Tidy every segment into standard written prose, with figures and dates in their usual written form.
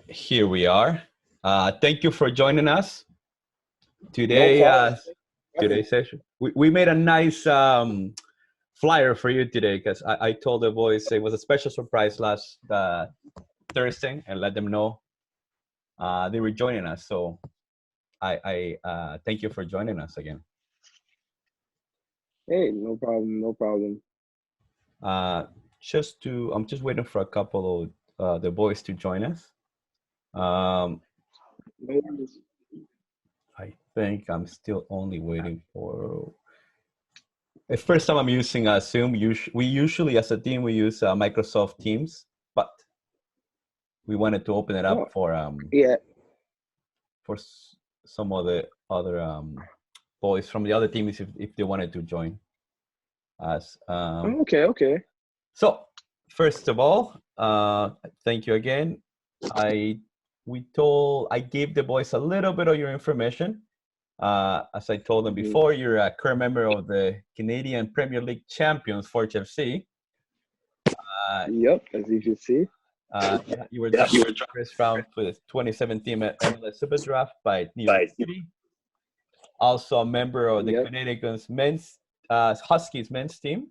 here we are. Thank you for joining us No today. problem. Today's session. We made a nice flyer for you today because I told the boys it was a special surprise last Thursday and let them know they were joining us. So I thank you for joining us again. Hey, no problem. No problem. I'm just waiting for a couple of the boys to join us. Um, No worries. I think I'm still only waiting for. It's first time I'm using Zoom. We usually, as a team, we use Microsoft Teams, but we wanted to open it Oh, up for yeah. some of the other boys from the other teams if they wanted to join us. Okay. So first of all, thank you again. I gave the boys a little bit of your information. As I told them before, you're a current member of the Canadian Premier League champions, Forge FC. Yep, as you can see. You were drafted in the first round for the 2017 MLS Super Draft by New York City. Also a member of the Connecticut's Huskies men's team.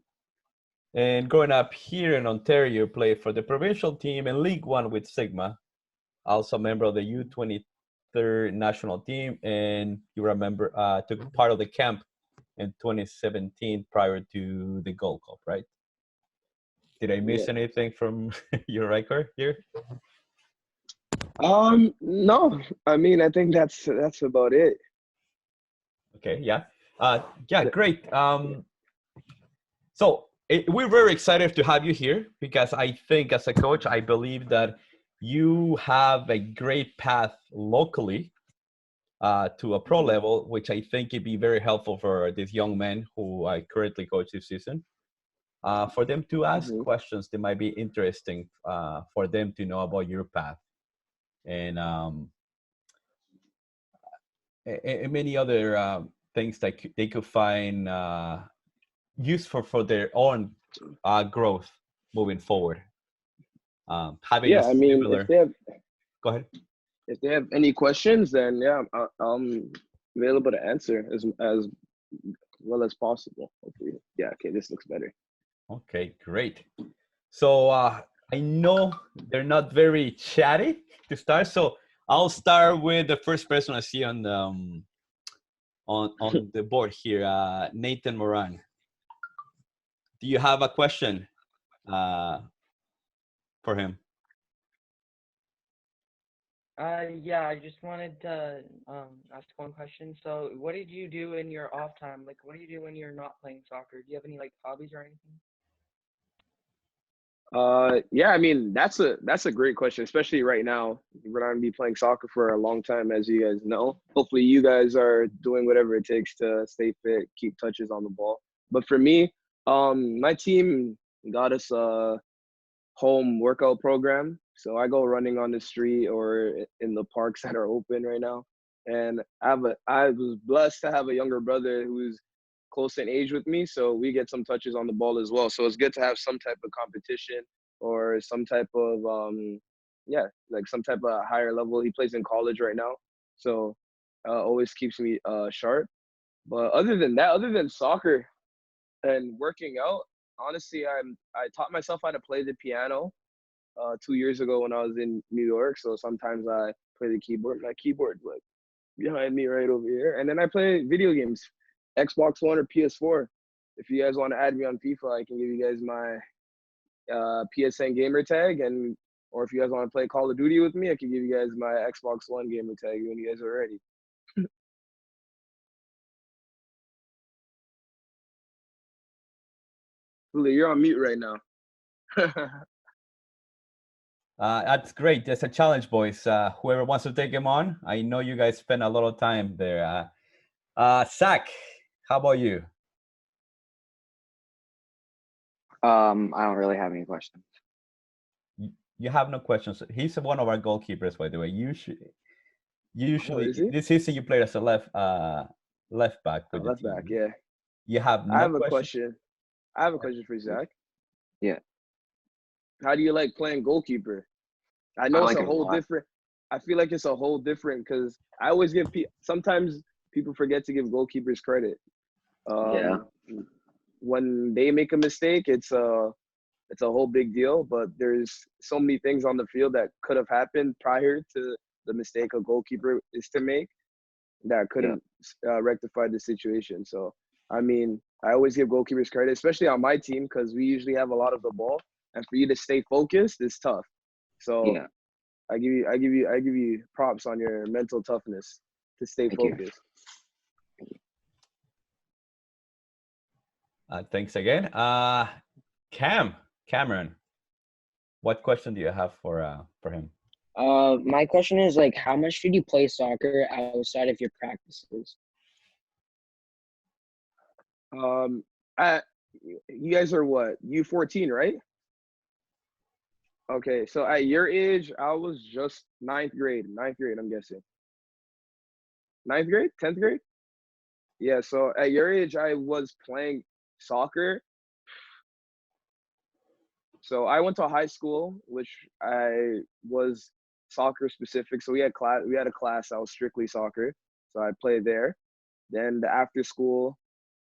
And growing up here in Ontario, played for the provincial team in League One with Sigma. Also a member of the U23 national team, and you were a member, took part of the camp in 2017 prior to the Gold Cup, right? Did I miss anything from your record here? No. I mean, I think that's about it. Okay, yeah. Great. So we're very excited to have you here because I think as a coach, I believe that you have a great path locally to a pro level, which I think would be very helpful for these young men who I currently coach this season. For them to ask questions that might be interesting for them to know about your path and many other things that they could find useful for their own growth moving forward. Having a similar. If they have, go ahead. If they have any questions, then I'm available to answer as well as possible. Hopefully, okay, this looks better. Okay, great. So I know they're not very chatty to start, so I'll start with the first person I see on the on the board here, Nathan Moran. Do you have a question for him? Yeah, I just wanted to ask one question. So, what did you do in your off time? Like, what do you do when you're not playing soccer? Do you have any like hobbies or anything? Yeah, I mean that's a great question, especially right now. We're not gonna be playing soccer for a long time, as you guys know. Hopefully, you guys are doing whatever it takes to stay fit, keep touches on the ball. But for me, my team got us a home workout program, so I go running on the street or in the parks that are open right now. And I was blessed to have a younger brother who's close in age with me, so we get some touches on the ball as well. So it's good to have some type of competition or some type of like some type of higher level. He plays in college right now, so always keeps me sharp. But other than that, other than soccer and working out, honestly, I taught myself how to play the piano 2 years ago when I was in New York. So sometimes I play the keyboard. My keyboard's like behind me right over here, and then I play video games. Xbox One or PS4. If you guys want to add me on FIFA, I can give you guys my PSN gamer tag, or if you guys want to play Call of Duty with me, I can give you guys my Xbox One gamer tag when you guys are ready. Hula, you're on mute right now. That's great. That's a challenge, boys. Whoever wants to take him on, I know you guys spend a lot of time there. Zach, how about you? I don't really have any questions. You have no questions. He's one of our goalkeepers, by the way. Usually this season you played as a left back. Left back, yeah. You have no I have a question. I have a question for Zach. Yeah. How do you like playing goalkeeper? I know it's a whole different. I feel like it's a whole different because I always give sometimes people forget to give goalkeepers credit. Yeah. When they make a mistake, it's a whole big deal. But there's so many things on the field that could have happened prior to the mistake a goalkeeper is to make that could have rectified the situation. So I mean, I always give goalkeepers credit, especially on my team, because we usually have a lot of the ball, and for you to stay focused is tough. So Yeah. I give you props on your mental toughness to stay Thank you. focused. Thanks again. Cameron, what question do you have for him? My question is like, how much did you play soccer outside of your practices? You guys are what, U14, right? Okay, so at your age, I was just ninth grade, I'm guessing. Ninth grade, 10th grade? Yeah, so at your age, I was playing soccer. So I went to high school, which I was soccer specific. So we had a class that was strictly soccer. So I played there. Then the after school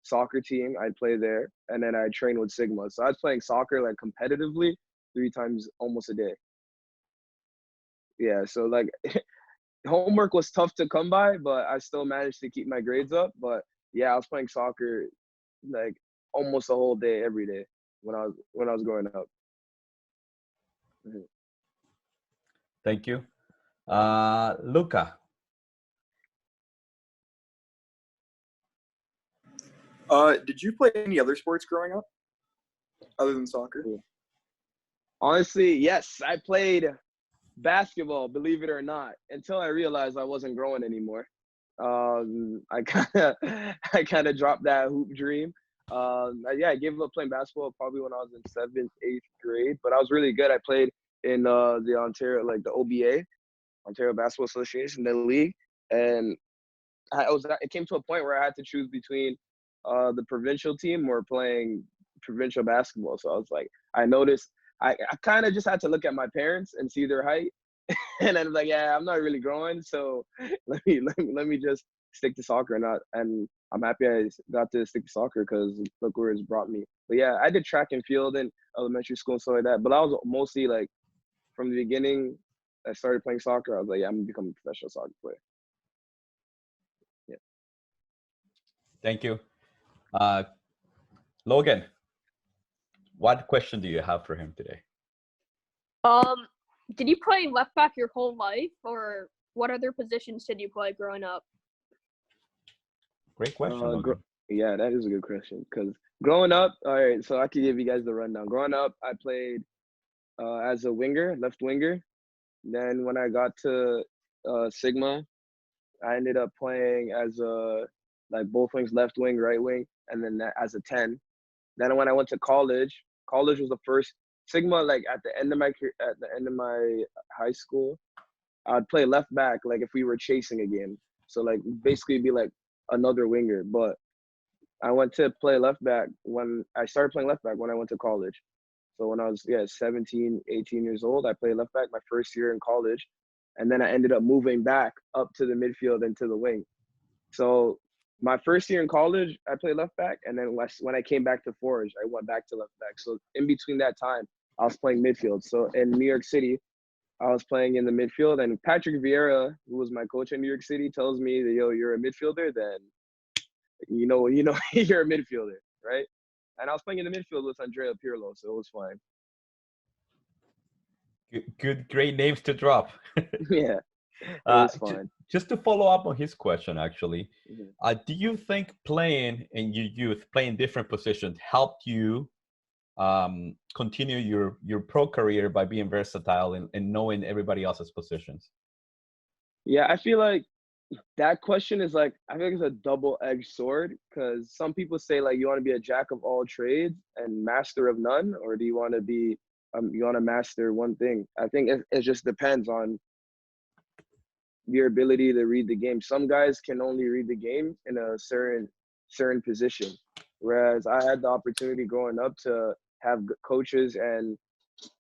soccer team, I'd play there. And then I trained with Sigma. So I was playing soccer like competitively 3 times almost a day. Yeah, so like homework was tough to come by, but I still managed to keep my grades up. But yeah, I was playing soccer like almost the whole day, every day when I was growing up. Thank you. Luca. Did you play any other sports growing up other than soccer? Honestly, yes. I played basketball, believe it or not, until I realized I wasn't growing anymore. I kind of dropped that hoop dream. I gave up playing basketball probably when I was in 7th, 8th grade, but I was really good. I played in the Ontario, like the OBA, Ontario Basketball Association, the league, and it came to a point where I had to choose between the provincial team or playing provincial basketball. So I was like, I noticed I kind of just had to look at my parents and see their height, and I was like, yeah, I'm not really growing, so let me just stick to soccer and I'm happy I got to stick to soccer because look where it's brought me. But yeah, I did track and field in elementary school and stuff like that. But I was mostly like from the beginning. I started playing soccer. I was like, yeah, I'm gonna become a professional soccer player. Yeah. Thank you. Logan, what question do you have for him today? Did you play left back your whole life, or what other positions did you play growing up? Great question, Logan. Yeah, that is a good question. Because growing up, all right, so I can give you guys the rundown. Growing up, I played as a winger, left winger. Then when I got to Sigma, I ended up playing as both wings, left wing, right wing, and then as a 10. Then when I went to college was the first Sigma. Like at the end of my high school, I'd play left back. Like if we were chasing a game, so like basically be like another winger. But I went to play left back when I started playing left back when I went to college. So when I was 17, 18 years old, I played left back my first year in college, and then I ended up moving back up to the midfield and to the wing. So my first year in college, I played left back, and then when I came back to Forge, I went back to left back. So in between that time, I was playing midfield. So in New York City, I was playing in the midfield, and Patrick Vieira, who was my coach in New York City, tells me that, yo, you're a midfielder, then you know you're a midfielder, right? And I was playing in the midfield with Andrea Pirlo, so it was fine. Good, great names to drop. Yeah, it was fine. Just to follow up on his question, actually, do you think playing in your youth, playing different positions, helped you continue your pro career by being versatile and knowing everybody else's positions? Yeah, I feel like that question is like, I think it's a double-edged sword, because some people say like you want to be a jack of all trades and master of none, or do you want to be you want to master one thing? I think it just depends on your ability to read the game. Some guys can only read the game in a certain position, whereas I had the opportunity growing up to have coaches and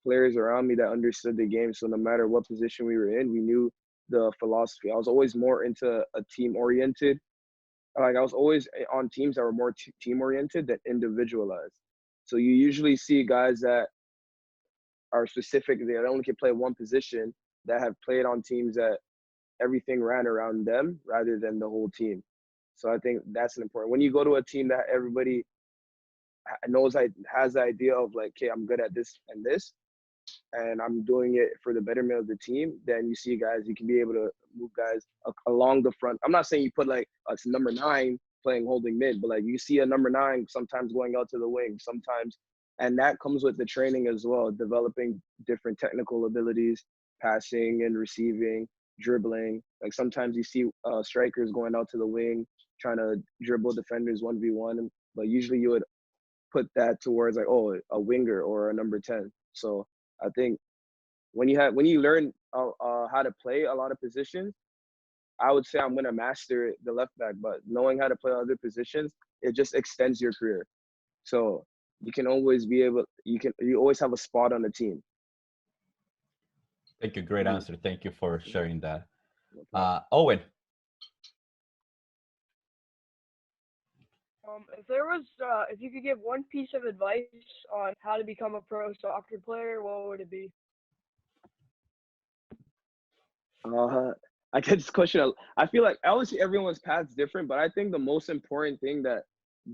players around me that understood the game. So no matter what position we were in, we knew the philosophy. I was always more into a team oriented. Like I was always on teams that were more team oriented than individualized. So you usually see guys that are specific, they only can play one position, that have played on teams that everything ran around them rather than the whole team. So I think that's an important. When you go to a team that everybody knows, has the idea of like, okay, I'm good at this and this, and I'm doing it for the betterment of the team, then you see guys, you can be able to move guys along the front. I'm not saying you put like a number 9 playing holding mid, but like you see a number 9 sometimes going out to the wing, sometimes, and that comes with the training as well, developing different technical abilities, passing and receiving, dribbling. Like sometimes you see strikers going out to the wing, trying to dribble defenders 1v1, but usually you would put that towards like, oh, a winger or a number 10. So I think when you learn how to play a lot of positions, I would say I'm gonna master the left back, but knowing how to play other positions, it just extends your career. So you can always you always have a spot on the team. Thank you. Great answer. Thank you for sharing that. Owen. If you could give one piece of advice on how to become a pro soccer player, what would it be? I get this question. I feel like obviously everyone's path's different, but I think the most important thing that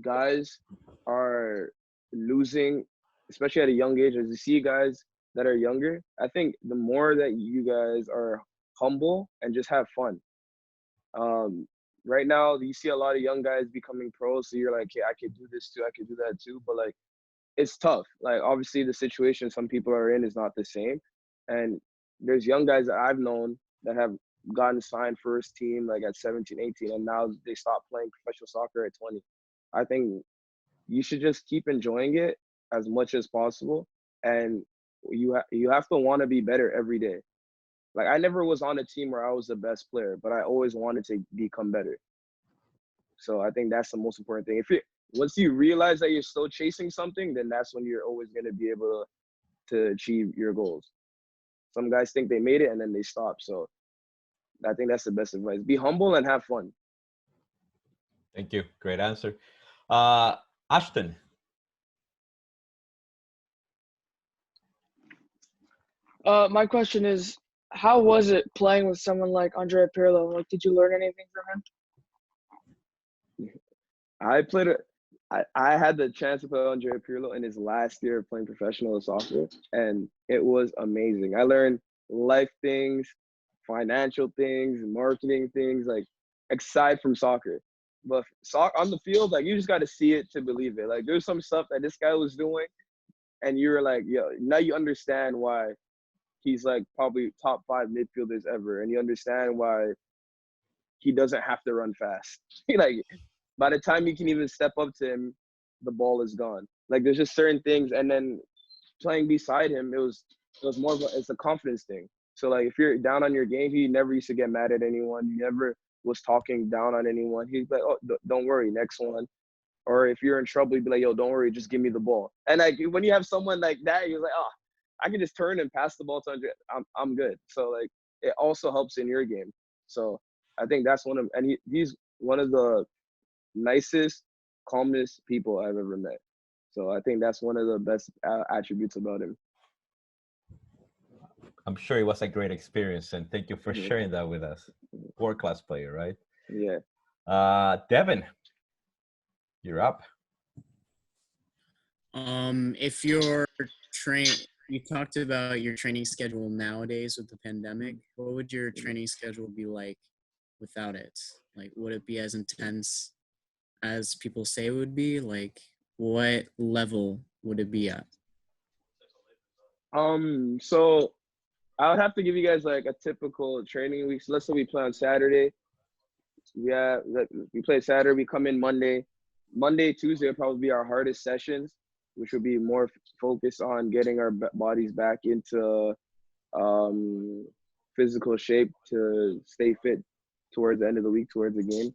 guys are losing, especially at a young age, is you see guys that are younger. I think the more that you guys are humble and just have fun. Right now, you see a lot of young guys becoming pros, so you're like, hey, I could do this too, I could do that too, but like, it's tough. Like, obviously, the situation some people are in is not the same, and there's young guys that I've known that have gotten signed first team like at 17, 18, and now they stop playing professional soccer at 20. I think you should just keep enjoying it as much as possible, and you have to want to be better every day. Like, I never was on a team where I was the best player, but I always wanted to become better. So I think that's the most important thing. Once you realize that you're still chasing something, then that's when you're always going to be able to achieve your goals. Some guys think they made it and then they stop. So I think that's the best advice. Be humble and have fun. Thank you. Great answer. Ashton. My question is, how was it playing with someone like Andrea Pirlo? Like, did you learn anything from him? I had the chance to play with Andrea Pirlo in his last year of playing professional soccer, and it was amazing. I learned life things, financial things, marketing things, like aside from soccer. But on the field, like, you just got to see it to believe it. Like, there's some stuff that this guy was doing, and you were like, yo, now you understand why he's like probably top 5 midfielders ever, and you understand why he doesn't have to run fast. Like, by the time you can even step up to him, the ball is gone. Like, there's just certain things, and then playing beside him, it was more of it's a confidence thing. So like, if you're down on your game, he never used to get mad at anyone. He never was talking down on anyone. He's like, oh, don't worry, next one. Or if you're in trouble, he'd be like, yo, don't worry, just give me the ball. And like, when you have someone like that, you're like, oh, I can just turn and pass the ball to Andre. I'm good. So like, it also helps in your game. So I think that's he's one of the nicest, calmest people I've ever met. So I think that's one of the best attributes about him. I'm sure it was a great experience, and thank you for sharing that with us. World-class player, right? Yeah. Devin, you're up. If you talked about your training schedule nowadays with the pandemic, what would your training schedule be like without it? Like, would it be as intense as people say it would be? Like, what level would it be at? So I would have to give you guys like a typical training week. So let's say we play on Saturday. We play Saturday, we come in Monday. Monday, Tuesday will probably be our hardest sessions, which will be more focused on getting our bodies back into physical shape to stay fit towards the end of the week, towards the game.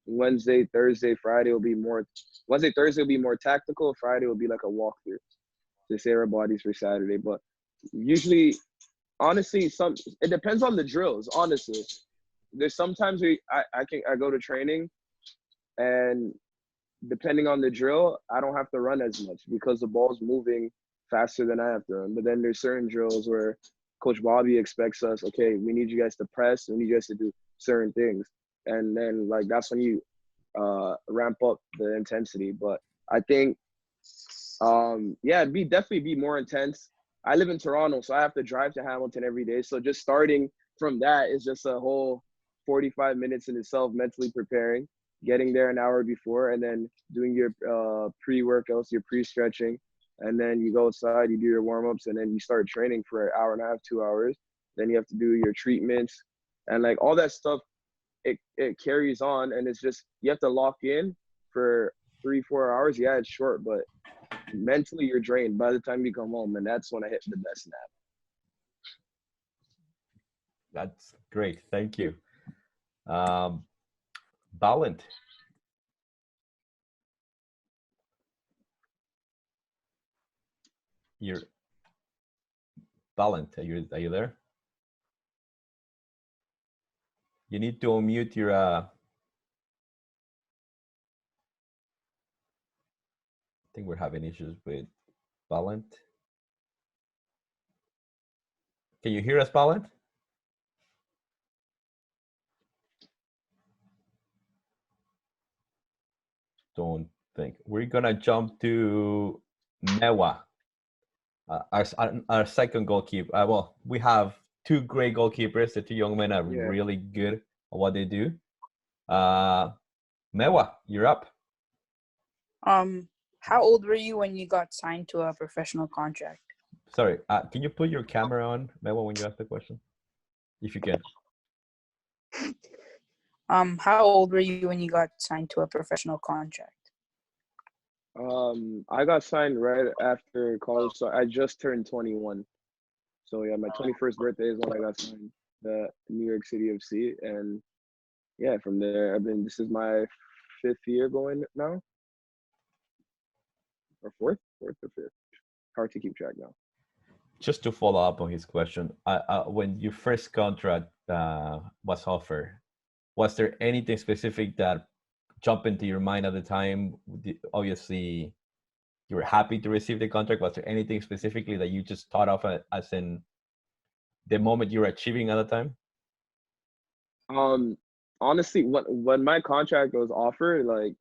Wednesday, Thursday, Friday will be more tactical. Friday will be like a walkthrough to save our bodies for Saturday. But usually honestly, it depends on the drills. Honestly, there's sometimes I go to training, and depending on the drill, I don't have to run as much because the ball's moving faster than I have to run. But then there's certain drills where Coach Bobby expects us, okay, we need you guys to press, we need you guys to do certain things, and then like that's when you ramp up the intensity. But I think, yeah, it'd definitely be more intense. I live in Toronto, so I have to drive to Hamilton every day. So just starting from that is just a whole 45 minutes in itself, mentally preparing, getting there an hour before, and then doing your pre-workouts, your pre-stretching, and then you go outside, you do your warm-ups, and then you start training for an hour and a half, 2 hours. Then you have to do your treatments, and like all that stuff, it carries on, and it's just you have to lock in for 3-4 hours. Yeah, it's short, but mentally you're drained by the time you come home, and that's when I hit the best nap. That's great. Thank you. Balint. You're Balint. Are you there? You need to unmute your I think we're having issues with Balint. Can you hear us, Balint? Don't think. We're gonna jump to Mewa, our second goalkeeper. Well, we have two great goalkeepers. The two young men are really good at what they do. Mewa, you're up. How old were you when you got signed to a professional contract? Sorry, can you put your camera on, Mewa, when you ask the question? If you can. How old were you when you got signed to a professional contract? I got signed right after college, so I just turned 21. So yeah, my 21st birthday is when I got signed the New York City FC, and yeah, from there this is my 5th year going now, or fourth or 5th. Hard to keep track now. Just to follow up on his question, when your first contract was offered, was there anything specific that jumped into your mind at the time? Obviously, you were happy to receive the contract. Was there anything specifically that you just thought of as in the moment you were achieving at the time? Honestly, when my contract was offered, like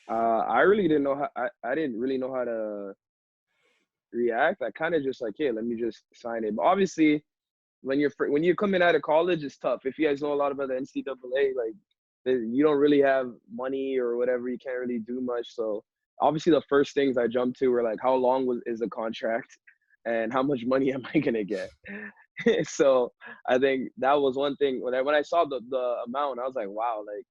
I really didn't know how. I didn't really know how to react. I kind of just like, hey, let me just sign it. But obviously, when you're coming out of college, it's tough. If you guys know a lot about the NCAA, like you don't really have money or whatever. You can't really do much. So obviously, the first things I jumped to were like, how long is the contract, and how much money am I gonna get? So I think that was one thing. When I saw the amount, I was like, wow, like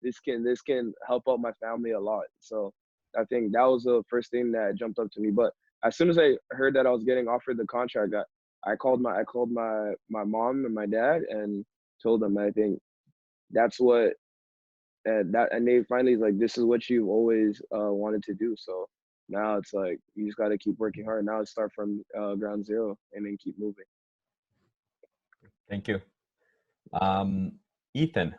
this can help out my family a lot. So I think that was the first thing that jumped up to me. But as soon as I heard that I was getting offered the contract, I called my mom and my dad and told them, I think that's what and they finally like, this is what you've always wanted to do. So now it's like you just got to keep working hard. Now it's start from ground zero and then keep moving. Thank you. Ethan.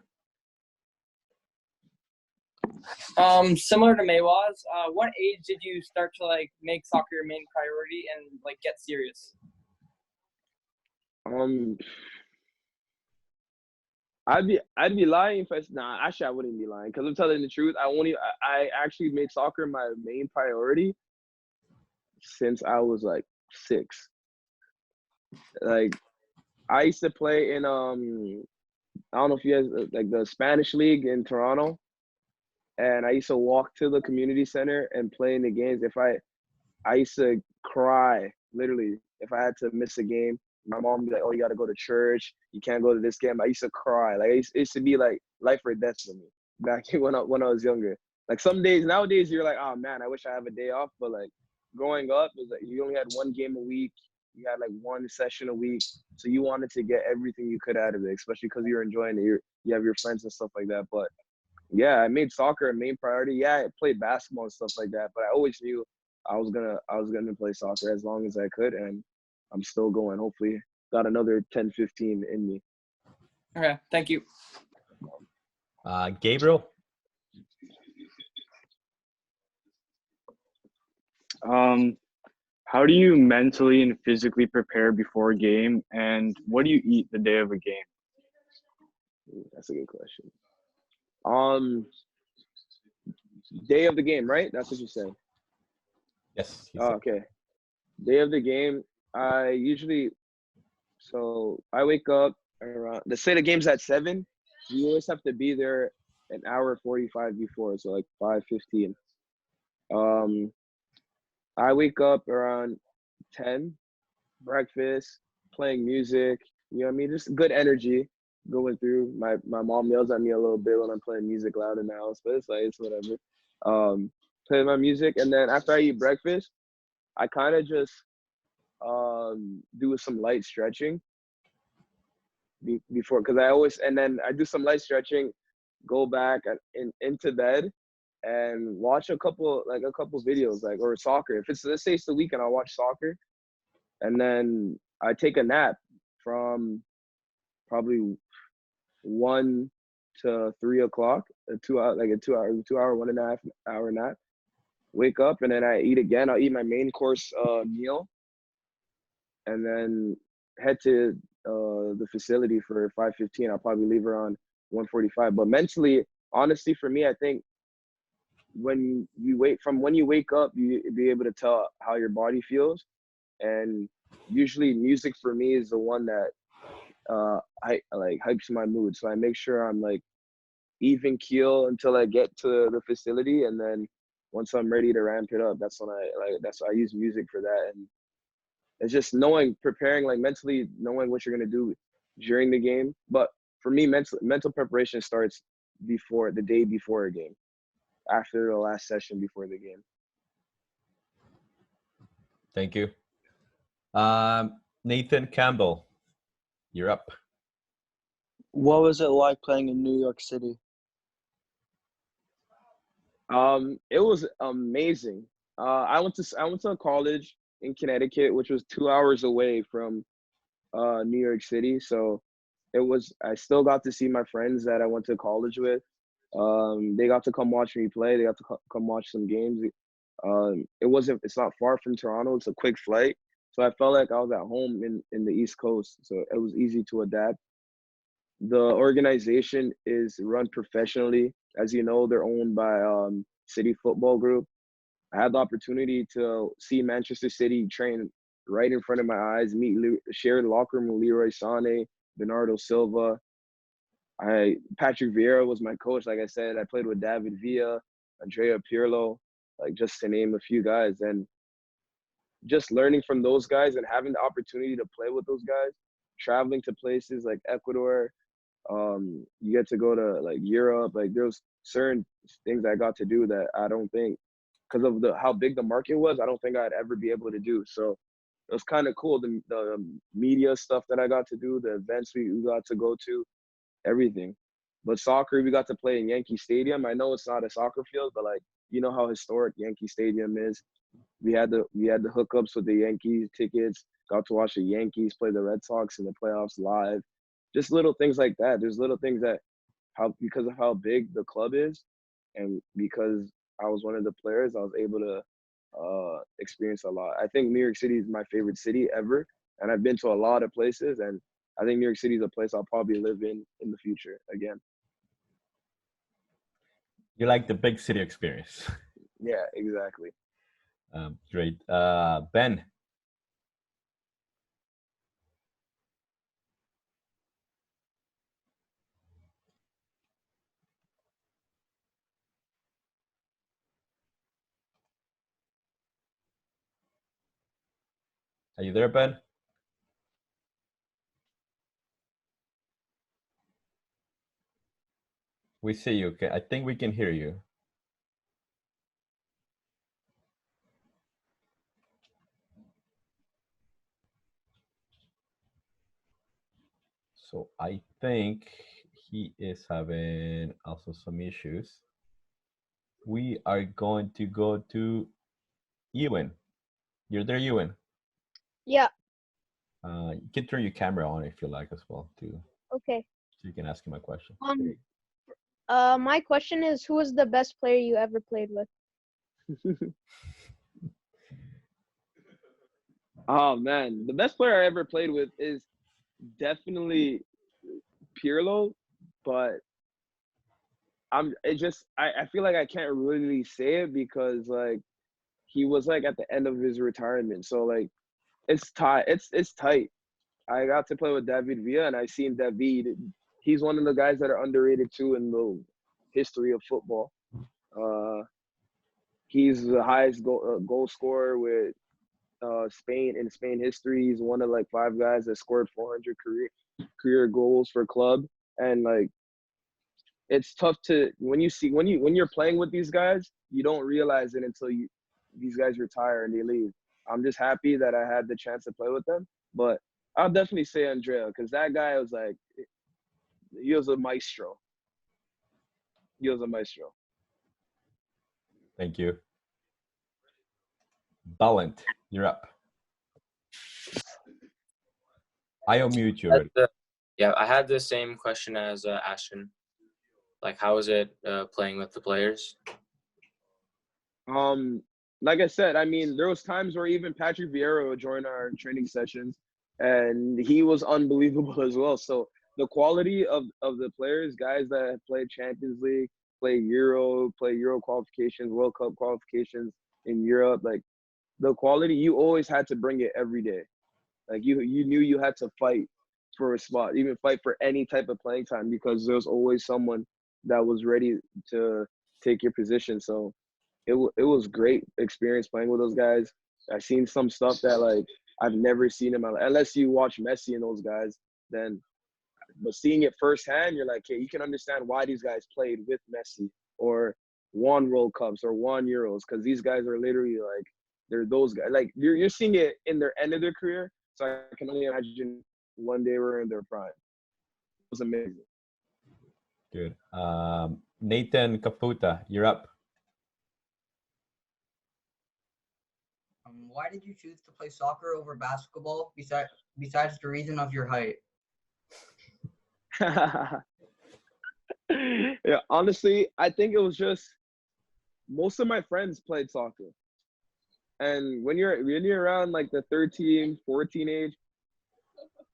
Similar to Maywa's, what age did you start to like make soccer your main priority and like get serious? I'd be lying if actually I wouldn't be lying, because I'm telling the truth. I actually made soccer my main priority since I was like 6. Like I used to play in I don't know if you guys like the Spanish league in Toronto, and I used to walk to the community center and play in the games. I used to cry literally if I had to miss a game. My mom would be like, "Oh, you got to go to church. You can't go to this game." I used to cry. Like it used to be like life or death for me back when I was younger. Like some days nowadays you're like, "Oh man, I wish I have a day off." But like growing up, it was like you only had one game a week. You had like one session a week, so you wanted to get everything you could out of it, especially because you're enjoying it. You have your friends and stuff like that. But yeah, I made soccer a main priority. Yeah, I played basketball and stuff like that, but I always knew I was gonna play soccer as long as I could, and I'm still going. Hopefully got another 10, 15 in me. Okay, thank you. Gabriel. How do you mentally and physically prepare before a game, and what do you eat the day of a game? Ooh, that's a good question. Day of the game, right? That's what you said. Yes. Oh, okay. Day of the game, I usually, so I wake up around, let's say the game's at 7, you always have to be there an hour 45 before, so like 5:15. I wake up around 10, breakfast, playing music, you know what I mean? Just good energy going through. My mom yells at me a little bit when I'm playing music loud in the house, but it's like, it's whatever. Play my music, and then after I eat breakfast, I kind of just do some light stretching before, because and then I do some light stretching, go back into bed and watch a couple videos, like, or soccer. If it's, let's say it's the weekend, I'll watch soccer, and then I take a nap from probably 1 to 3 o'clock, a 2 hour, 1.5 hour nap. Wake up, and then I eat again. I'll eat my main course meal, and then head to the facility for 5:15. I'll probably leave around 1:45. But mentally, honestly, for me, I think when you wake up, you be able to tell how your body feels, and usually music for me is the one that I like hypes my mood. So I make sure I'm like even keel until I get to the facility, and then once I'm ready to ramp it up, that's when I use music for that. And it's just preparing, like mentally knowing what you're gonna do during the game. But for me, mental preparation starts the day before a game, after the last session before the game. Thank you. Nathan Campbell, you're up. What was it like playing in New York City? It was amazing. I went to college in Connecticut, which was 2 hours away from New York City. So I still got to see my friends that I went to college with. They got to come watch me play. They got to come watch some games. It's not far from Toronto. It's a quick flight. So I felt like I was at home in the East Coast. So it was easy to adapt. The organization is run professionally. As you know, they're owned by City Football Group. I had the opportunity to see Manchester City train right in front of my eyes, share the locker room with Leroy Sané, Bernardo Silva. Patrick Vieira was my coach. Like I said, I played with David Villa, Andrea Pirlo, like just to name a few guys. And just learning from those guys and having the opportunity to play with those guys, traveling to places like Ecuador, you get to go to like Europe. Like there's certain things I got to do that I don't think, because of how big the market was, I don't think I'd ever be able to do. So it was kind of cool, the media stuff that I got to do, the events we got to go to, everything. But soccer, we got to play in Yankee Stadium. I know it's not a soccer field, but like, you know how historic Yankee Stadium is. We had the hookups with the Yankees tickets, got to watch the Yankees play the Red Sox in the playoffs live. Just little things like that. There's little things that, because of how big the club is, and because I was one of the players, I was able to experience a lot. I think New York City is my favorite city ever, and I've been to a lot of places, and I think New York City is a place I'll probably live in the future again. You like the big city experience. Yeah, exactly. Great. Ben. Are you there, Ben? We see you. Okay, I think we can hear you. So I think he is having also some issues. We are going to go to Ewan. You're there, Ewan? Yeah. You can turn your camera on if you like as well too, Okay. so you can ask him a question. My question is, who was the best player you ever played with? Oh man, the best player I ever played with is definitely Pirlo, but I feel like I can't really say it because like he was like at the end of his retirement, so like it's tight. It's tight. I got to play with David Villa, and I seen David. He's one of the guys that are underrated too in the history of football. He's the highest goal scorer with Spain in Spain history. He's one of like 5 guys that scored 400 career goals for club, and like it's tough to when you're playing with these guys, you don't realize it until these guys retire and they leave. I'm just happy that I had the chance to play with them, but I'll definitely say Andrea because that guy was like, he was a maestro. He was a maestro. Thank you. Ballant, you're up. I unmute you already. Yeah, I had the same question as Ashton. Like, how was it playing with the players? Like I said, I mean, there was times where even Patrick Vieira would join our training sessions, and he was unbelievable as well. So the quality of the players, guys that have played Champions League, play Euro qualifications, World Cup qualifications in Europe, like the quality, you always had to bring it every day. Like you knew you had to fight for a spot, even fight for any type of playing time because there was always someone that was ready to take your position. So it was great experience playing with those guys. I've seen some stuff that like I've never seen in my life, unless you watch Messi and those guys. But seeing it firsthand, you're like, okay, you can understand why these guys played with Messi or won World Cups or won Euros because these guys are literally like they're those guys. Like you're seeing it in their end of their career. So I can only imagine one day we're in their prime. It was amazing. Good. Nathan Caputa, you're up. Why did you choose to play soccer over basketball besides the reason of your height? Yeah, honestly, I think it was just most of my friends played soccer. And when you're around like the 13, 14 age,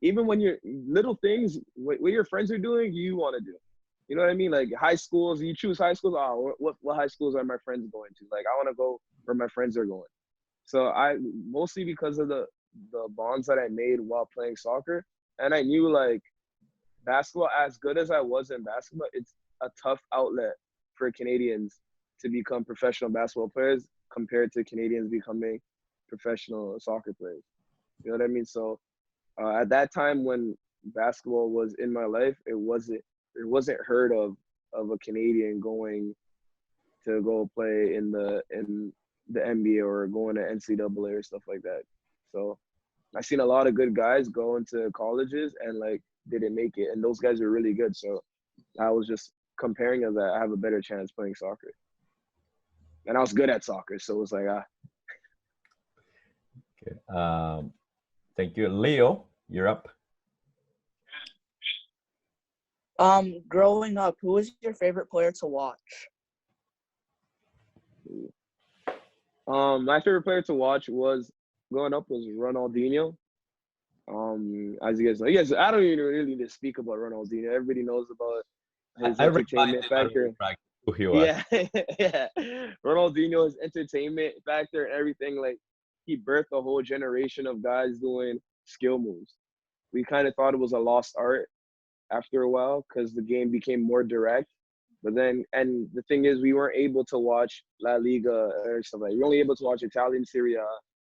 even when you're little things, what your friends are doing, you want to do. You know what I mean? Like high schools, you choose high schools. Oh, what high schools are my friends going to? Like I want to go where my friends are going. So I mostly because of the bonds that I made while playing soccer, and I knew like basketball, as good as I was in basketball, it's a tough outlet for Canadians to become professional basketball players compared to Canadians becoming professional soccer players. You know what I mean? So at that time when basketball was in my life, it wasn't heard of a Canadian going to go play in the NBA or going to NCAA or stuff like that. So I've seen a lot of good guys go into colleges and like didn't make it, and those guys are really good. So I was just comparing of that. I have a better chance playing soccer, and I was good at soccer, so it was like Good. Thank you, Leo. You're up. Growing up, who was your favorite player to watch? My favorite player to watch growing up was Ronaldinho. As you guys know, I don't even really need to speak about Ronaldinho. Everybody knows about his entertainment factor. Who he was. Yeah. Ronaldinho's entertainment factor and everything. Like he birthed a whole generation of guys doing skill moves. We kind of thought it was a lost art after a while because the game became more direct. But then, and the thing is, we weren't able to watch La Liga or stuff like that. You're only able to watch Italian Serie A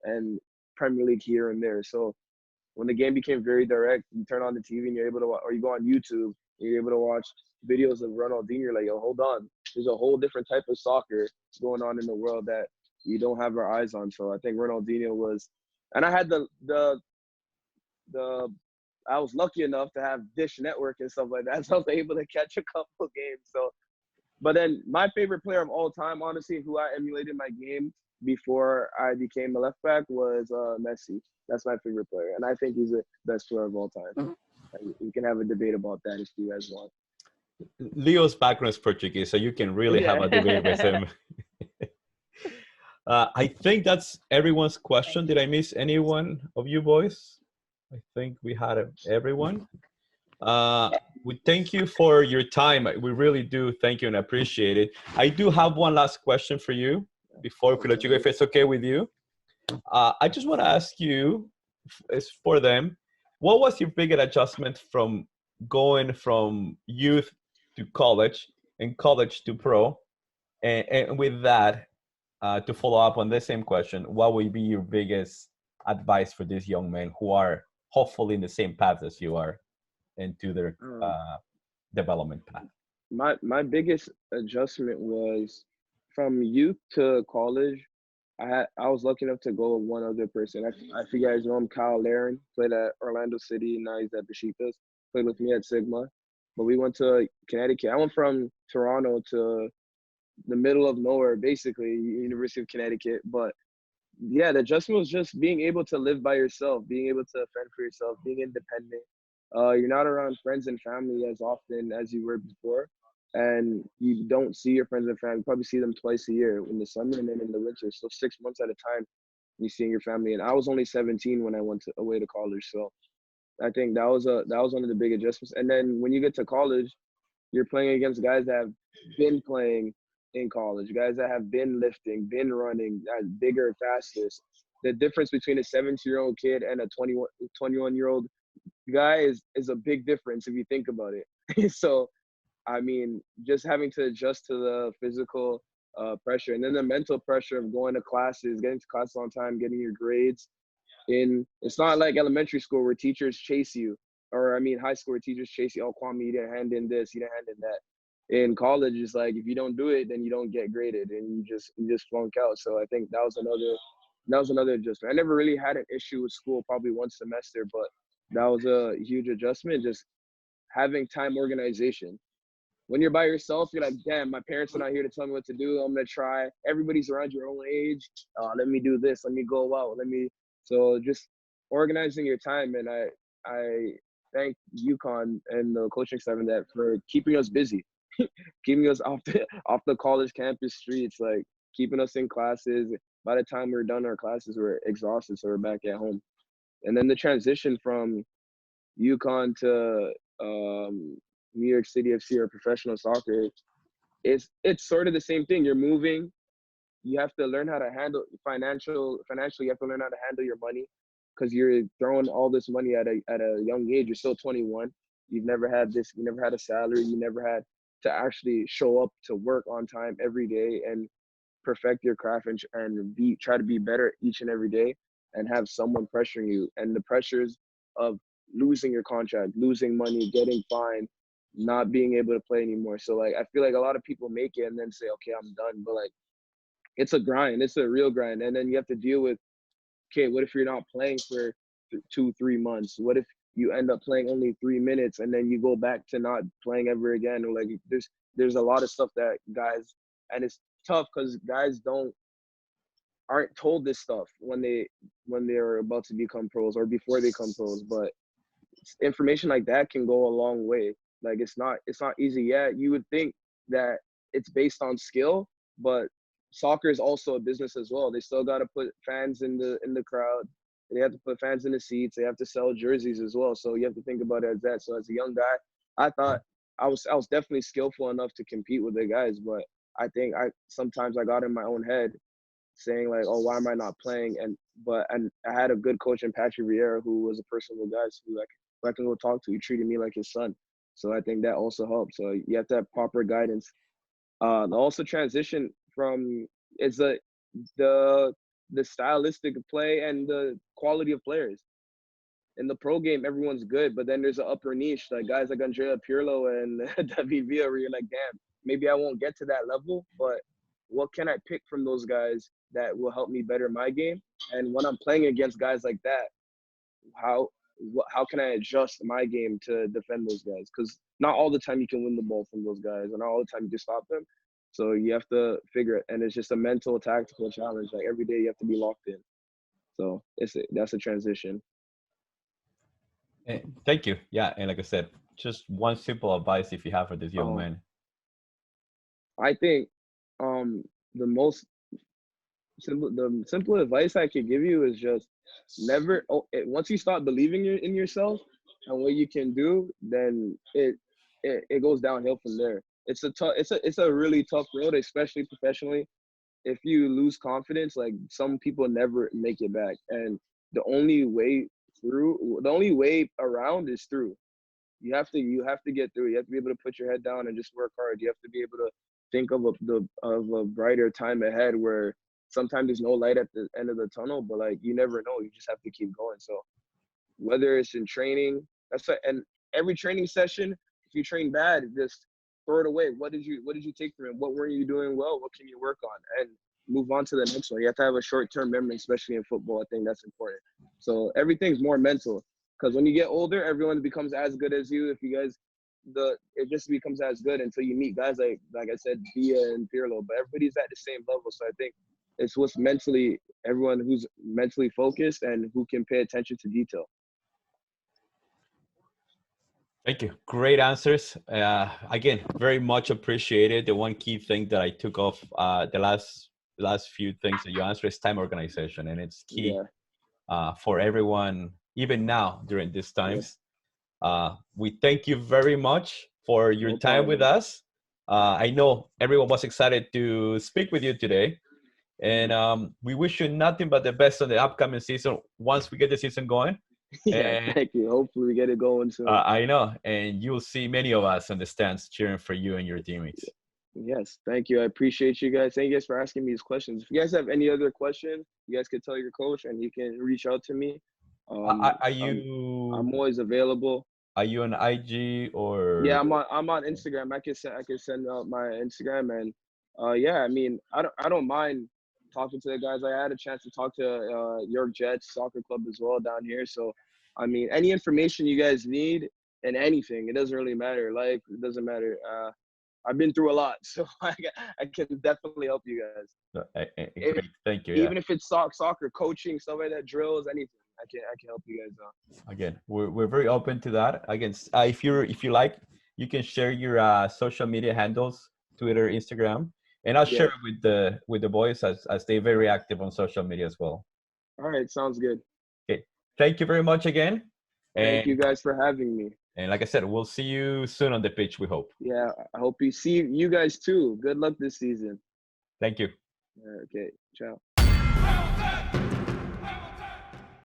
and Premier League here and there. So when the game became very direct, you turn on the TV and you're able to, or you go on YouTube, and you're able to watch videos of Ronaldinho. You're like, yo, hold on. There's a whole different type of soccer going on in the world that you don't have our eyes on. So I think Ronaldinho was, and I had I was lucky enough to have Dish Network and stuff like that. So I was able to catch a couple of games. So, but then my favorite player of all time, honestly, who I emulated my game before I became a left back was Messi. That's my favorite player, and I think he's the best player of all time. We can have a debate about that if you guys want. Leo's background is Portuguese, so you can really have a debate with him. I think that's everyone's question. Did I miss anyone of you boys? I think we had everyone. We thank you for your time. We really do thank you and appreciate it. I do have one last question for you before we let you go, if it's okay with you. I just want to ask you, it's for them, what was your biggest adjustment from going from youth to college and college to pro? And with that, to follow up on the same question, what would be your biggest advice for these young men who are hopefully in the same path as you are into their development path? My biggest adjustment was from youth to college. I was lucky enough to go with one other person. If you guys know him, Kyle Laren, played at Orlando City, and now he's at Besiktas. Played with me at Sigma. But we went to Connecticut. I went from Toronto to the middle of nowhere, basically, University of Connecticut. But yeah, the adjustment was just being able to live by yourself, being able to fend for yourself, being independent. You're not around friends and family as often as you were before. And you don't see your friends and family. You probably see them twice a year in the summer and then in the winter. So 6 months at a time, you're seeing your family. And I was only 17 when I went away to college. So I think that was one of the big adjustments. And then when you get to college, you're playing against guys that have been playing in college, guys that have been lifting, been running, bigger, faster. The difference between a 17-year-old kid and a 21-year-old guy is a big difference if you think about it. So, I mean, just having to adjust to the physical pressure and then the mental pressure of going to classes, getting to class on time, getting your grades. It's not like elementary school where teachers chase you, or I mean high school where teachers chase you. Oh, Kwame, you didn't hand in this, you didn't hand in that. In college, it's like if you don't do it, then you don't get graded, and you just flunk out. So I think that was another adjustment. I never really had an issue with school, probably one semester, but that was a huge adjustment. Just having time organization. When you're by yourself, you're like, damn, my parents are not here to tell me what to do. I'm going to try. Everybody's around your own age. Let me do this. Let me go out. So just organizing your time. And I thank UConn and the coaching staff and that for keeping us busy, keeping us off the college campus streets, like keeping us in classes. By the time we're done our classes, we're exhausted, so we're back at home. And then the transition from UConn to New York City FC or professional soccer, it's sort of the same thing. You're moving. You have to learn how to handle financially. You have to learn how to handle your money because you're throwing all this money at a young age. You're still 21. You've never had this. You never had a salary. You never had to actually show up to work on time every day and perfect your craft and try to be better each and every day and have someone pressuring you. And the pressures of losing your contract, losing money, getting fined, not being able to play anymore. So like I feel like a lot of people make it and then say, okay, I'm done. But like it's a grind. It's a real grind. And then you have to deal with, okay, what if you're not playing for 2-3 months? What if you end up playing only 3 minutes and then you go back to not playing ever again? Or like there's a lot of stuff that guys, and it's tough because guys aren't told this stuff when they're about to become pros or before they become pros. But information like that can go a long way. Like it's not easy. Yeah, you would think that it's based on skill, but soccer is also a business as well. They still got to put fans in the crowd. They have to put fans in the seats. They have to sell jerseys as well. So you have to think about it as that. So as a young guy, I thought I was definitely skillful enough to compete with the guys, but I think sometimes I got in my own head saying like, oh, why am I not playing? And I had a good coach in Patrick Vieira who was a personable guy who I can go talk to. He treated me like his son. So I think that also helps. So you have to have proper guidance. Also transition from the stylistic of play and the quality of players. In the pro game, everyone's good, but then there's an upper niche, like guys like Andrea Pirlo and David Villa, where you're like, damn, maybe I won't get to that level, but what can I pick from those guys that will help me better my game? And when I'm playing against guys like that, how can I adjust my game to defend those guys? Because not all the time you can win the ball from those guys, and not all the time you can stop them. So you have to figure it, and it's just a mental, tactical challenge. Like every day, you have to be locked in. So that's a transition. Thank you. Yeah, and like I said, just one simple advice if you have for this young man. I think the simple advice I could give you is just never. Once you start believing in yourself and what you can do, then it goes downhill from there. It's a really tough road, especially professionally. If you lose confidence, like some people never make it back, and the only way around is through. You have to get through. You have to be able to put your head down and just work hard. You have to be able to think of a brighter time ahead where sometimes there's no light at the end of the tunnel, but like you never know. You just have to keep going. So whether it's in training, and every training session, if you train bad, just throw it away. What did you take from it? What weren't you doing well? What can you work on? And move on to the next one. You have to have a short-term memory, especially in football. I think that's important. So everything's more mental, because when you get older, everyone becomes as good as you. It just becomes as good until you meet guys like I said, Bia and Pirlo. But everybody's at the same level. So I think it's everyone who's mentally focused and who can pay attention to detail. Thank you. Great answers. Again, very much appreciated. The one key thing that I took off the last few things that you answered is time organization, and it's key for everyone, even now during these times. We thank you very much for your time with us. I know everyone was excited to speak with you today, and we wish you nothing but the best on the upcoming season once we get the season going. Yeah, thank you. Hopefully we get it going soon. I know, and you'll see many of us in the stands cheering for you and your teammates. Yes, thank you. I appreciate you guys. Thank you guys for asking me these questions. If you guys have any other questions, you guys can tell your coach, and he can reach out to me. I'm always available. Are you on IG or? Yeah, I'm on Instagram. I can send out my Instagram, and yeah, I mean, I don't mind talking to the guys. I had a chance to talk to York Jets Soccer Club as well down here. So, I mean, any information you guys need and anything, it doesn't really matter. Like, it doesn't matter. I've been through a lot, so I can definitely help you guys. Thank you. Even if it's soccer, coaching, stuff like that, drills, anything, I can help you guys out. Again, we're very open to that. Again, if you like, you can share your social media handles, Twitter, Instagram, and I'll share it with the boys as they're very active on social media as well. All right, sounds good. Okay, thank you very much again. Thank you guys for having me. And like I said, we'll see you soon on the pitch, we hope. Yeah, I hope you see you guys too. Good luck this season. Thank you. Okay, ciao.